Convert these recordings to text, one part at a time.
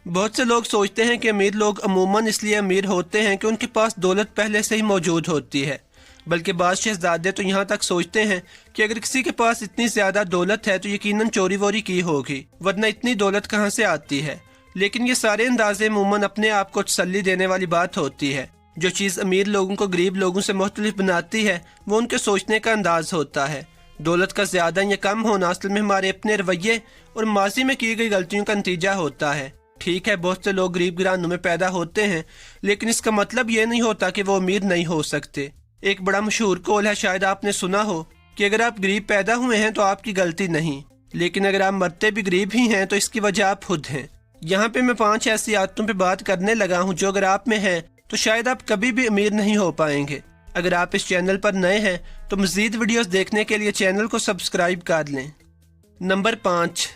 بہت سے لوگ سوچتے ہیں کہ امیر لوگ عموماً اس لیے امیر ہوتے ہیں کہ ان کے پاس دولت پہلے سے ہی موجود ہوتی ہے، بلکہ بعض شہزادے تو یہاں تک سوچتے ہیں کہ اگر کسی کے پاس اتنی زیادہ دولت ہے تو یقیناً چوری ووری کی ہوگی، ورنہ اتنی دولت کہاں سے آتی ہے۔ لیکن یہ سارے اندازے عموماً اپنے آپ کو تسلی دینے والی بات ہوتی ہے۔ جو چیز امیر لوگوں کو غریب لوگوں سے مختلف بناتی ہے وہ ان کے سوچنے کا انداز ہوتا ہے۔ دولت کا زیادہ یا کم ہونا اصل میں ہمارے اپنے رویے اور ماضی میں کی گئی غلطیوں کا نتیجہ ہوتا ہے۔ ٹھیک ہے، بہت سے لوگ غریب گھرانوں میں پیدا ہوتے ہیں، لیکن اس کا مطلب یہ نہیں ہوتا کہ وہ امیر نہیں ہو سکتے۔ ایک بڑا مشہور قول ہے، شاید آپ نے سنا ہو، کہ اگر آپ غریب پیدا ہوئے ہیں تو آپ کی غلطی نہیں، لیکن اگر آپ مرتے بھی غریب ہی ہیں تو اس کی وجہ آپ خود ہیں۔ یہاں پہ میں 5 ایسی عادتوں پہ بات کرنے لگا ہوں جو اگر آپ میں ہیں تو شاید آپ کبھی بھی امیر نہیں ہو پائیں گے۔ اگر آپ اس چینل پر نئے ہیں تو مزید ویڈیوز دیکھنے کے لیے چینل کو سبسکرائب کر لیں۔ نمبر 5،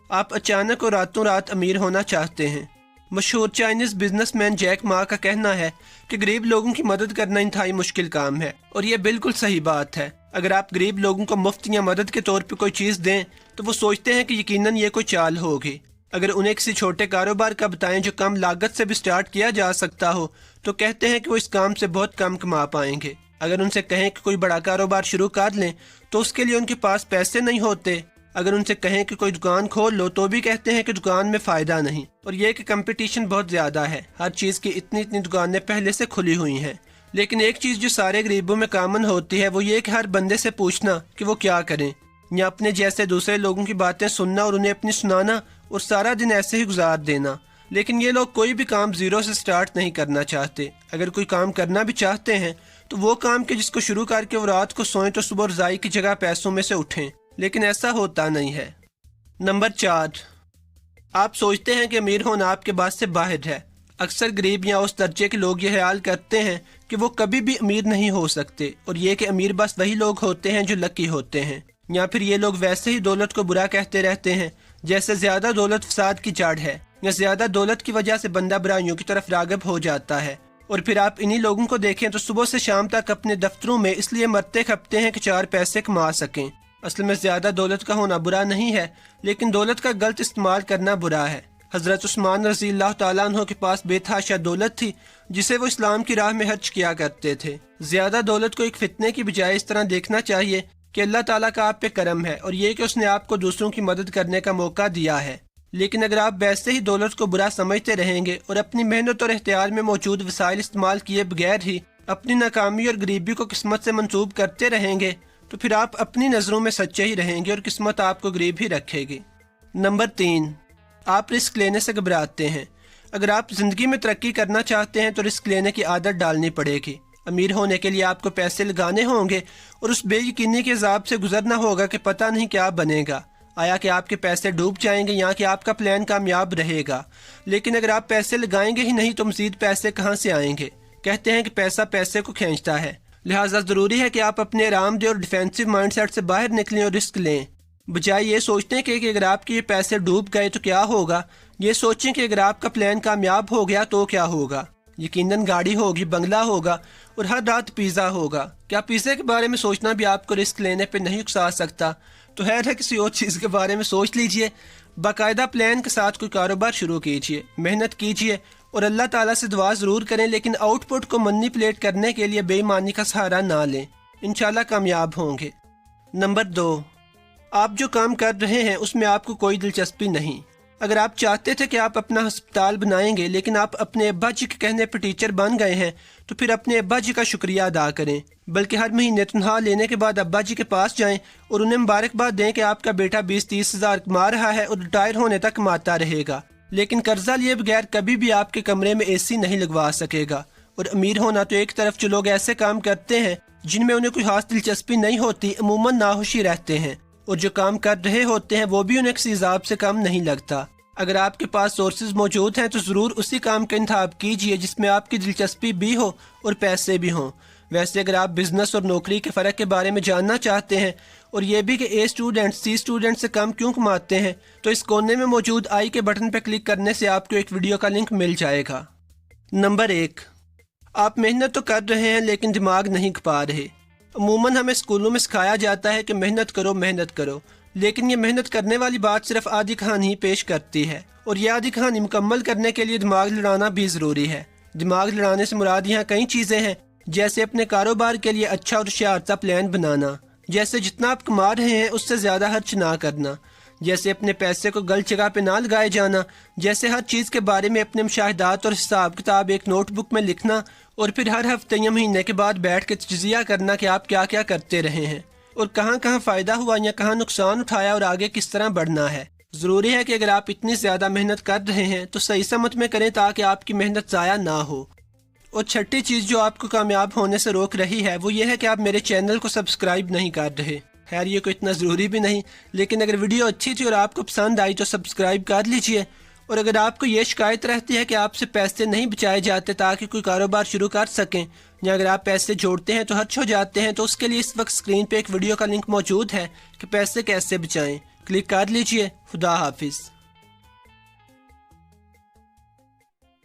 آپ اچانک اور راتوں رات امیر ہونا چاہتے ہیں۔ مشہور چائنیز بزنس مین جیک ما کا کہنا ہے کہ غریب لوگوں کی مدد کرنا انتہائی مشکل کام ہے، اور یہ بالکل صحیح بات ہے۔ اگر آپ غریب لوگوں کو مفت یا مدد کے طور پہ کوئی چیز دیں تو وہ سوچتے ہیں کہ یقیناً یہ کوئی چال ہوگی۔ اگر انہیں کسی چھوٹے کاروبار کا بتائیں جو کم لاگت سے بھی سٹارٹ کیا جا سکتا ہو تو کہتے ہیں کہ وہ اس کام سے بہت کم کما پائیں گے۔ اگر ان سے کہیں کہ کوئی بڑا کاروبار شروع کر لیں تو اس کے لیے ان کے پاس پیسے نہیں ہوتے۔ اگر ان سے کہیں کہ کوئی دکان کھول لو تو بھی کہتے ہیں کہ دکان میں فائدہ نہیں، اور یہ کہ کمپٹیشن بہت زیادہ ہے، ہر چیز کی اتنی دکانیں پہلے سے کھلی ہوئی ہیں۔ لیکن ایک چیز جو سارے غریبوں میں کامن ہوتی ہے وہ یہ کہ ہر بندے سے پوچھنا کہ وہ کیا کریں، یا اپنے جیسے دوسرے لوگوں کی باتیں سننا اور انہیں اپنی سنانا اور سارا دن ایسے ہی گزار دینا۔ لیکن یہ لوگ کوئی بھی کام زیرو سے سٹارٹ نہیں کرنا چاہتے۔ اگر کوئی کام کرنا بھی چاہتے ہیں تو وہ کام کہ جس کو شروع کر کے وہ رات کو سوئیں تو صبح رضائی کی جگہ پیسوں میں سے اٹھیں، لیکن ایسا ہوتا نہیں ہے۔ نمبر 4، آپ سوچتے ہیں کہ امیر ہونا آپ کے بس سے باہر ہے۔ اکثر غریب یا اس درجے کے لوگ یہ خیال کرتے ہیں کہ وہ کبھی بھی امیر نہیں ہو سکتے، اور یہ کہ امیر بس وہی لوگ ہوتے ہیں جو لکی ہوتے ہیں، یا پھر یہ لوگ ویسے ہی دولت کو برا کہتے رہتے ہیں، جیسے زیادہ دولت فساد کی جڑ ہے، یا زیادہ دولت کی وجہ سے بندہ برائیوں کی طرف راغب ہو جاتا ہے۔ اور پھر آپ انہی لوگوں کو دیکھیں تو صبح سے شام تک اپنے دفتروں میں اس لیے مرتے کھپتے ہیں کہ 4 پیسے کما سکیں۔ اصل میں زیادہ دولت کا ہونا برا نہیں ہے، لیکن دولت کا غلط استعمال کرنا برا ہے۔ حضرت عثمان رضی اللہ تعالیٰ عنہ کے پاس بے تحاشا دولت تھی جسے وہ اسلام کی راہ میں خرچ کیا کرتے تھے۔ زیادہ دولت کو ایک فتنے کی بجائے اس طرح دیکھنا چاہیے کہ اللہ تعالیٰ کا آپ پہ کرم ہے، اور یہ کہ اس نے آپ کو دوسروں کی مدد کرنے کا موقع دیا ہے۔ لیکن اگر آپ ویسے ہی دولت کو برا سمجھتے رہیں گے اور اپنی محنت اور اختیار میں موجود وسائل استعمال کیے بغیر ہی اپنی ناکامی اور غریبی کو قسمت سے منسوب کرتے رہیں گے تو پھر آپ اپنی نظروں میں سچے ہی رہیں گے اور قسمت آپ کو غریب ہی رکھے گی۔ نمبر 3، آپ رسک لینے سے گھبراتے ہیں۔ اگر آپ زندگی میں ترقی کرنا چاہتے ہیں تو رسک لینے کی عادت ڈالنی پڑے گی۔ امیر ہونے کے لیے آپ کو پیسے لگانے ہوں گے اور اس بے یقینی کے عذاب سے گزرنا ہوگا کہ پتہ نہیں کیا بنے گا، آیا کہ آپ کے پیسے ڈوب جائیں گے یا کہ آپ کا پلان کامیاب رہے گا۔ لیکن اگر آپ پیسے لگائیں گے ہی نہیں تو مزید پیسے کہاں سے آئیں گے؟ کہتے ہیں کہ پیسہ پیسے کو کھینچتا ہے، لہٰذا ضروری ہے کہ آپ اپنے آرام دہ اور ڈیفینسو مائنڈ سیٹ سے باہر نکلیں اور رسک لیں۔ بجائے یہ سوچنے کے کہ اگر آپ کے یہ پیسے ڈوب گئے تو کیا ہوگا، یہ سوچیں کہ اگر آپ کا پلان کامیاب ہو گیا تو کیا ہوگا۔ یقیناً گاڑی ہوگی، بنگلہ ہوگا اور ہر رات پیزا ہوگا۔ کیا پیزے کے بارے میں سوچنا بھی آپ کو رسک لینے پہ نہیں اکسا سکتا؟ تو خیر ہے، کسی اور چیز کے بارے میں سوچ لیجئے۔ باقاعدہ پلان کے ساتھ کوئی کاروبار شروع کیجئے، محنت کیجئے اور اللہ تعالیٰ سے دعا ضرور کریں، لیکن آؤٹ پٹ کو منیپولیٹ کرنے کے لیے بے ایمانی کا سہارا نہ لیں، انشاءاللہ کامیاب ہوں گے۔ نمبر 2، آپ جو کام کر رہے ہیں اس میں آپ کو کوئی دلچسپی نہیں۔ اگر آپ چاہتے تھے کہ آپ اپنا ہسپتال بنائیں گے لیکن آپ اپنے ابا جی کے کہنے پر ٹیچر بن گئے ہیں تو پھر اپنے ابا جی کا شکریہ ادا کریں، بلکہ ہر مہینے تنخواہ لینے کے بعد ابا جی کے پاس جائیں اور انہیں مبارکباد دیں کہ آپ کا بیٹا 20-30 ہزار کما رہا ہے اور ریٹائر ہونے تک کماتا رہے گا۔ لیکن قرضہ لیے بغیر کبھی بھی آپ کے کمرے میں AC نہیں لگوا سکے گا۔ اور امیر ہونا تو ایک طرف جو لوگ ایسے کام کرتے ہیں جن میں انہیں کوئی خاص دلچسپی نہیں ہوتی، عموماً ناخوشی رہتے ہیں، اور جو کام کر رہے ہوتے ہیں وہ بھی انہیں کسی حساب سے کم نہیں لگتا۔ اگر آپ کے پاس سورسز موجود ہیں تو ضرور اسی کام کا انتخاب کیجئے جس میں آپ کی دلچسپی بھی ہو اور پیسے بھی ہوں۔ ویسے اگر آپ بزنس اور نوکری کے فرق کے بارے میں جاننا چاہتے ہیں اور یہ بھی کہ A اسٹوڈنٹ C اسٹوڈنٹ سے کم کیوں کماتے ہیں تو اس کونے میں موجود آئی کے بٹن پہ کلک کرنے سے آپ کو ایک ویڈیو کا لنک مل جائے گا۔ نمبر 1، آپ محنت تو کر رہے ہیں لیکن دماغ نہیں کھپا رہے۔ عموماً ہمیں اسکولوں میں سکھایا جاتا ہے کہ محنت کرو محنت کرو، لیکن یہ محنت کرنے والی بات صرف آدھی کہانی ہی پیش کرتی ہے۔ اور یاد کہانی مکمل کرنے کے لیے دماغ لڑانا بھی ضروری ہے۔ دماغ لڑانے سے مراد یہاں کئی چیزیں ہیں، جیسے اپنے کاروبار کے لیے اچھا اور شیارتہ پلان بنانا، جیسے جتنا آپ کما رہے ہیں اس سے زیادہ خرچ نہ کرنا، جیسے اپنے پیسے کو غلط جگہ پہ نہ لگائے جانا، جیسے ہر چیز کے بارے میں اپنے مشاہدات اور حساب کتاب ایک نوٹ بک میں لکھنا، اور پھر ہر ہفتے یا مہینے کے بعد بیٹھ کے تجزیہ کرنا کہ آپ کیا کیا کرتے رہے ہیں اور کہاں کہاں فائدہ ہوا یا کہاں نقصان اٹھایا اور آگے کس طرح بڑھنا ہے۔ ضروری ہے کہ اگر آپ اتنی زیادہ محنت کر رہے ہیں تو صحیح سمت میں کریں تاکہ آپ کی محنت ضائع نہ ہو۔ اور چھٹی چیز جو آپ کو کامیاب ہونے سے روک رہی ہے وہ یہ ہے کہ آپ میرے چینل کو سبسکرائب نہیں کر رہے۔ خیر یہ کوئی اتنا ضروری بھی نہیں، لیکن اگر ویڈیو اچھی تھی اور آپ کو پسند آئی تو سبسکرائب کر لیجئے۔ اور اگر آپ کو یہ شکایت رہتی ہے کہ آپ سے پیسے نہیں بچائے جاتے تاکہ کوئی کاروبار شروع کر سکیں، یا اگر آپ پیسے جوڑتے ہیں تو خرچ ہو جاتے ہیں، تو اس کے لیے اس وقت اسکرین پہ ایک ویڈیو کا لنک موجود ہے کہ پیسے کیسے بچائیں، کلک کر لیجئے۔ خدا حافظ۔